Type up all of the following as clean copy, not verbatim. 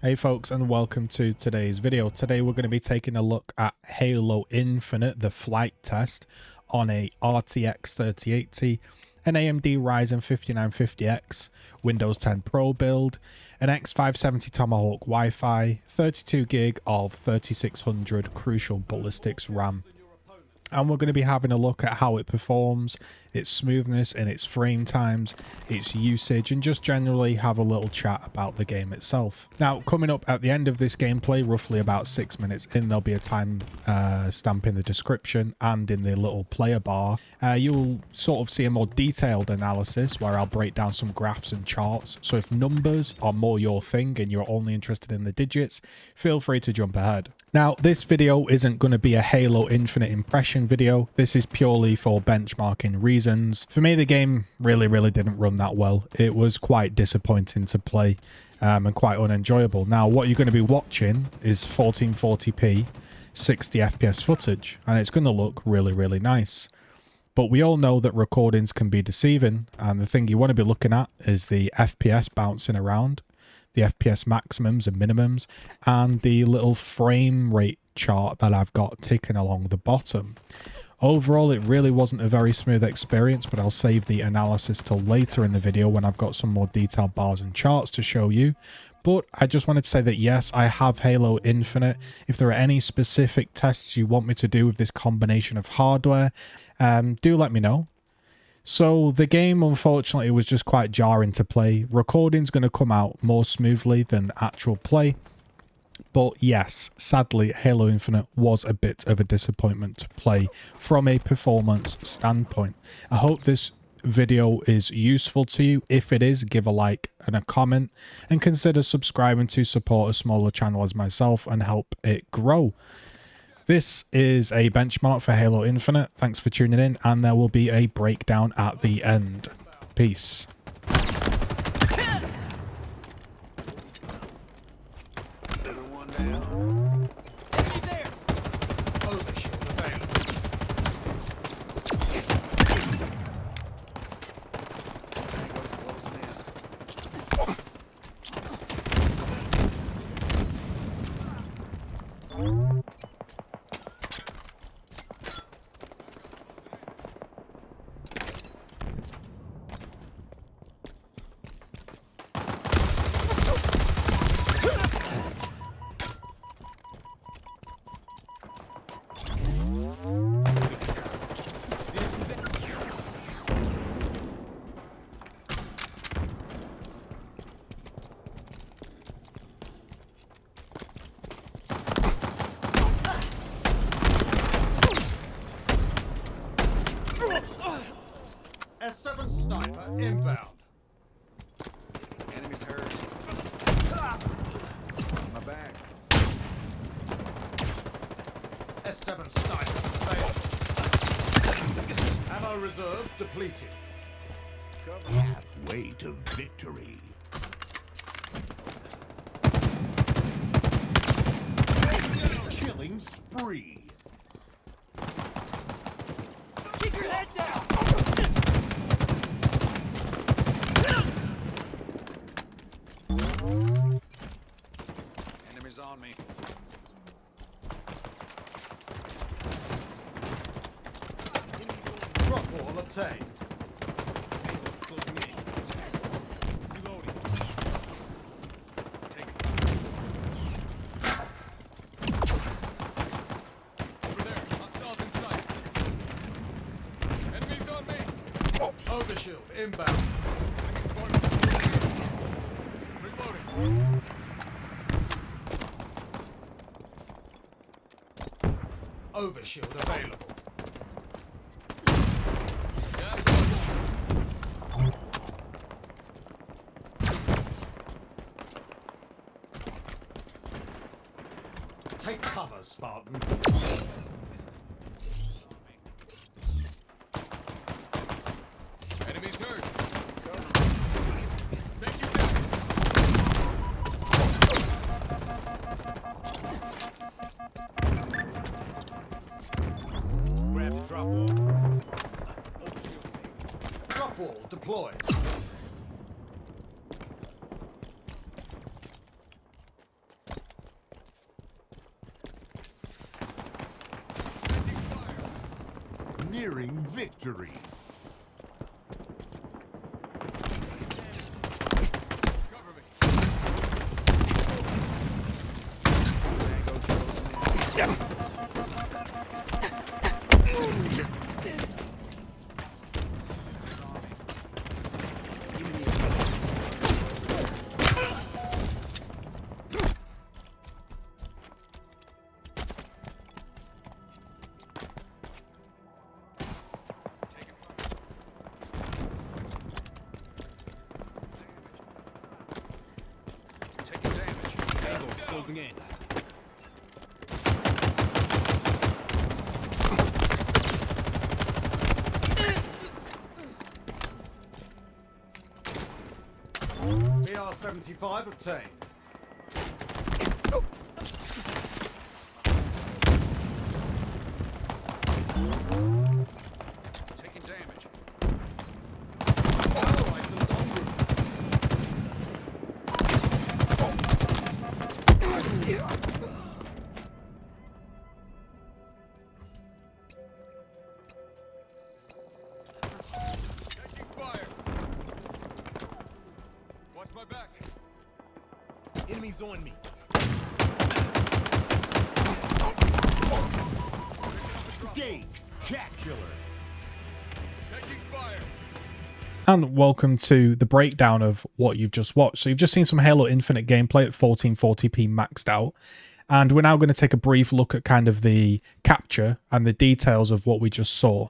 Hey folks, and welcome to today's video. Today we're going to be taking a look at Halo Infinite, the flight test on a RTX 3080, an AMD Ryzen 5950X, Windows 10 Pro build, an X570 Tomahawk Wi-Fi, 32 gig of 3600 Crucial Ballistics RAM. And we're going to be having a look at how it performs, its smoothness and its frame times, its usage, and just generally have a little chat about the game itself. Now, coming up at the end of this gameplay, roughly about 6 minutes in, there'll be a time stamp in the description and in the little player bar. You'll sort of see a more detailed analysis where I'll break down some graphs and charts. So if numbers are more your thing and you're only interested in the digits, feel free to jump ahead. Now, this video isn't going to be a Halo Infinite impression video. This is purely for benchmarking reasons. For me, the game really didn't run that well. It was quite disappointing to play and quite unenjoyable. Now, what you're going to be watching is 1440p, 60 FPS footage, and it's going to look really nice. But we all know that recordings can be deceiving, and the thing you want to be looking at is the FPS bouncing around, the FPS maximums and minimums, and the little frame rate chart that I've got ticking along the bottom. Overall, it really wasn't a very smooth experience, but I'll save the analysis till later in the video when I've got some more detailed bars and charts to show you. But I just wanted to say that yes, I have Halo Infinite. If there are any specific tests you want me to do with this combination of hardware, do let me know. So the game, unfortunately, was just quite jarring to play. Recording's going to come out more smoothly than actual play. But yes, sadly, Halo Infinite was a bit of a disappointment to play from a performance standpoint. I hope this video is useful to you. If it is, give a like and a comment, and consider subscribing to support a smaller channel as myself and help it grow. This is a benchmark for Halo Infinite. Thanks for tuning in, and there will be a breakdown at the end. Peace. S7 sniper inbound. Enemies hurt. My back. S7 sniper failed. Ammo reserves depleted. Halfway to victory. Killing spree. Keep your head down! Enemies on me. Drop wall obtained. Reloading. Take it. Over there. Hostiles in sight. Enemies on me. Overshield inbound. Reloading. Overshield available. Take cover, Spartan. Enemies hurt. Take you down. Grab the drop wall. Drop wall deployed. nearing victory. Closing in. BR-75 obtained. Taking damage. Taking fire. Watch my back. Enemies on me. Spectacular. Taking fire. And welcome to the breakdown of what you've just watched. So you've just seen some Halo Infinite gameplay at 1440p maxed out. And we're now going to take a brief look at kind of the capture and the details of what we just saw.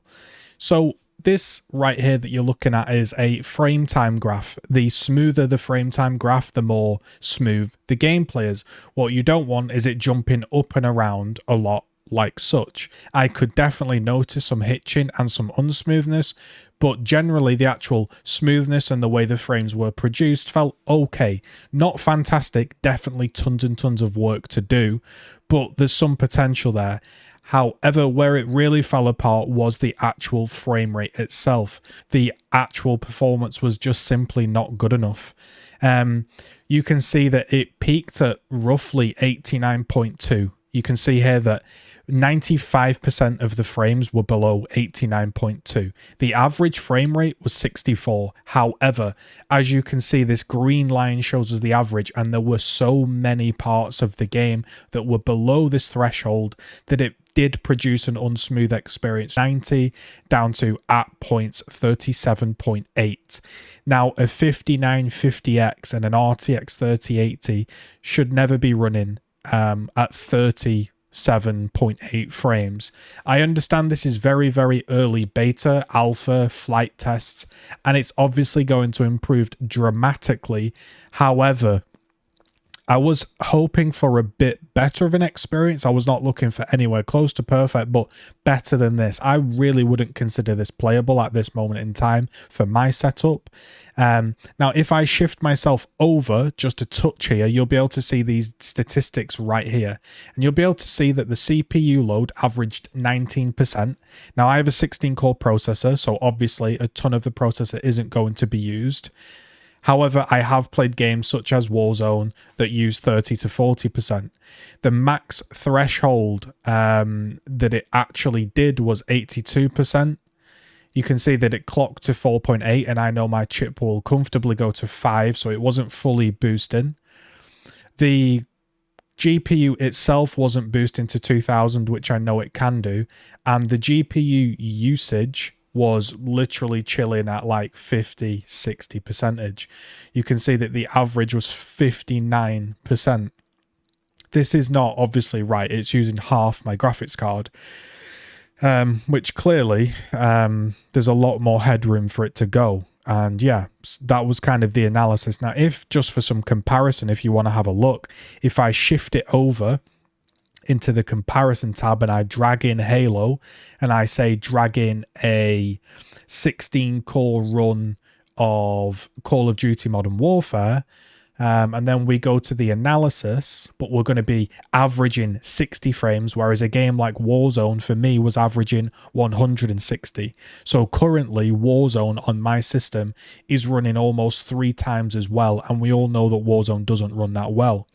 So this right here that you're looking at is a frame time graph. The smoother the frame time graph, the more smooth the gameplay is. What you don't want is it jumping up and around a lot like such. I could definitely notice some hitching and some unsmoothness, but generally the actual smoothness and the way the frames were produced felt okay. Not fantastic, definitely tons and tons of work to do, but there's some potential there. However, where it really fell apart was the actual frame rate itself. The actual performance was just simply not good enough. You can see that it peaked at roughly 89.2. You can see here that 95% of the frames were below 89.2. The average frame rate was 64. However, as you can see, this green line shows us the average, and there were so many parts of the game that were below this threshold that it did produce an unsmooth experience. 90 down to at points 37.8. Now a 5950X and an RTX 3080 should never be running at 37.8 frames. I understand this is very, very early beta, alpha, flight tests, and it's obviously going to improve dramatically. However, I was hoping for a bit better of an experience. I was not looking for anywhere close to perfect, but better than this. I really wouldn't consider this playable at this moment in time for my setup. Now, if I shift myself over just a touch here, you'll be able to see these statistics right here. And you'll be able to see that the CPU load averaged 19%. Now, I have a 16-core processor, so obviously a ton of the processor isn't going to be used. However, I have played games such as Warzone that use 30 to 40%. The max threshold that it actually did was 82%. You can see that it clocked to 4.8, and I know my chip will comfortably go to 5, so it wasn't fully boosting. The GPU itself wasn't boosting to 2000, which I know it can do, and the GPU usage was literally chilling at like 50-60%. You can see that the average was 59%. This is not obviously right. It's using half my graphics card, which clearly there's a lot more headroom for it to go. And yeah, that was kind of the analysis. Now, if just for some comparison, if you want to have a look, if I shift it over into the comparison tab and I drag in Halo and I say drag in a 16-core run of Call of Duty Modern Warfare, and then we go to the analysis, but we're going to be averaging 60 frames, whereas a game like Warzone for me was averaging 160. So currently Warzone on my system is running almost 3 times as well, and we all know that Warzone doesn't run that well.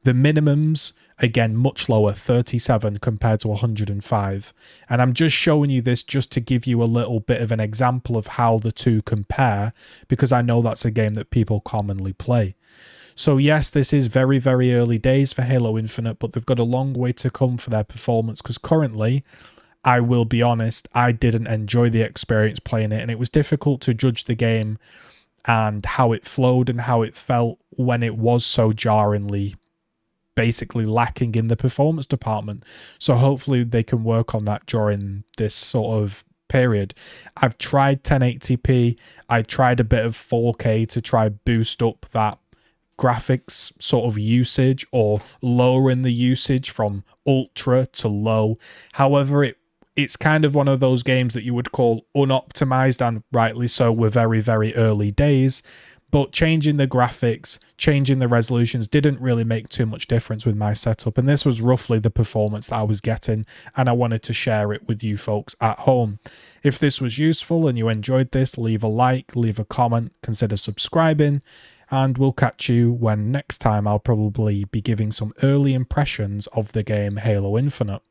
The minimums, again, much lower, 37 compared to 105. And I'm just showing you this just to give you a little bit of an example of how the two compare, because I know that's a game that people commonly play. So yes, this is very, very early days for Halo Infinite, but they've got a long way to come for their performance, because currently, I will be honest, I didn't enjoy the experience playing it, and it was difficult to judge the game and how it flowed and how it felt when it was so jarringly basically lacking in the performance department. So hopefully they can work on that during this sort of period. I've tried 1080p, I tried a bit of 4K to try boost up that graphics sort of usage, or lowering the usage from ultra to low. However, it's kind of one of those games that you would call unoptimized, and rightly so. We're very, very early days, but changing the graphics, changing the resolutions didn't really make too much difference with my setup, and this was roughly the performance that I was getting, and I wanted to share it with you folks at home. If this was useful and you enjoyed this, leave a like, leave a comment, consider subscribing, and we'll catch you when next time I'll probably be giving some early impressions of the game Halo Infinite.